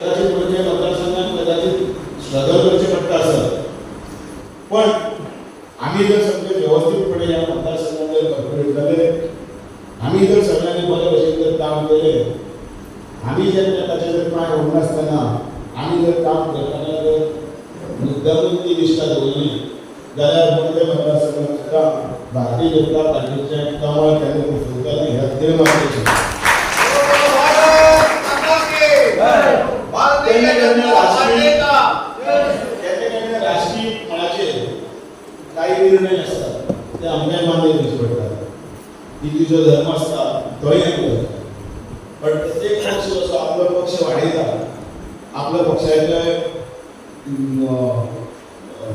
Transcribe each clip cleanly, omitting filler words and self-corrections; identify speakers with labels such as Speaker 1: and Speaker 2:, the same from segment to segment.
Speaker 1: कदाचित म्हणजे मतदारसंघात कदाचित स्ट्रगल करचे पडटा असत, पण आम्ही जर सगळे व्यवस्थितपणे या मतदारसंघात जर कॉर्पोरेट झाले, आम्ही जर सगळ्यांनी बरे भशेन जर काम केले, आम्ही जर ताचे जर पांय उडून आसतना आम्ही जर काम करताना जर मुद्दामून ती निश्ठा दवरली जाल्यार मध्य मतदारसंघात भारतीय जनता पार्टीचे कमळ केंद्र फुलतले ह्या देव मागचे राजकीय मळाचे काही निर्णय असतात ते आमच्या मान्य दिवस पडतात, ती जो धर्म असता तोही करता, पण प्रत्येक पक्ष असो आपला पक्ष वाढयता, आपल्या पक्षाचे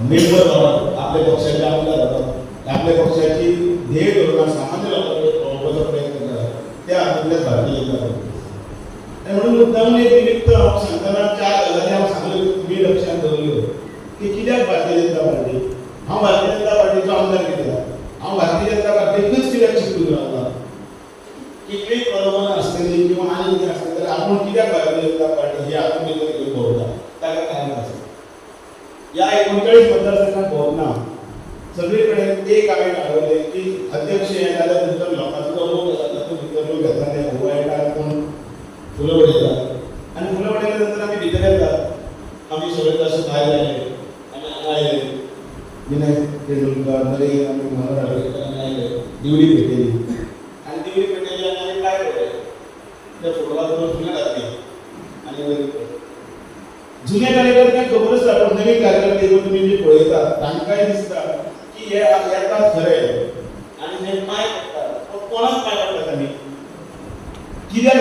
Speaker 1: मेंबर जावप, आपल्या पक्षाचे आमदार जावप, आपल्या पक्षाची ध्येय धोरणां सामान्य लोकांकडे पावोवपाचो प्रयत्न करप ते आमच्यातल्या भारतीय जनता पार्टी म्हणून मुद्दामून एक निमित्त सांगताना चार गजाली हांव सांगल्यो तुमी लक्षांत दवरल्यो की कित्याक भारतीय जनता पार्टी, हांव भारतीय जनता पार्टीचो आमदार कित्याक, हांव भारतीय जनता पार्टीकूच कित्याक चिकटून रावला, कितलीय प्रलोभनां आसतलीं किंवा आनी कितें आसतलें जाल्यार आपूण कित्याक भारतीय जनता पार्टी ही आपूण भितर घेवन भोंवता ताका कारण आसा. या 39 मतदारसंघात भोंवतना सगळे कडेन एक हांवें आठवलें की अध्यक्ष हे जाल्यार नंतर लोकांचो लोक आसा तातूंत भितर लोक येता ते उबो येतात पूण फुलं उडयतात आनी फुलं उडयल्या नंतर आमी भितर येतात, आमी सगळे तशे भायर आयले, आमी हांगा आयले, विनय तेंडुलकर नरेन आमी मनोहर आळवयकर आमी आयले, दिवडी पेटयली आनी दिवडी पेटयली आनी आमी काय केलें त्या फुटबॉलाक दोन फुलां घातलीं आनी वयर जुने कार्यकर्त्यांक खबरच आसा, पण नवीन कार्यकर्ते तुमी जे पळयतात तांकांय दिसता की हे येतात खरें आनी हे पांय पडटात, पण कोणाक पांय पडटात आमी कित्याक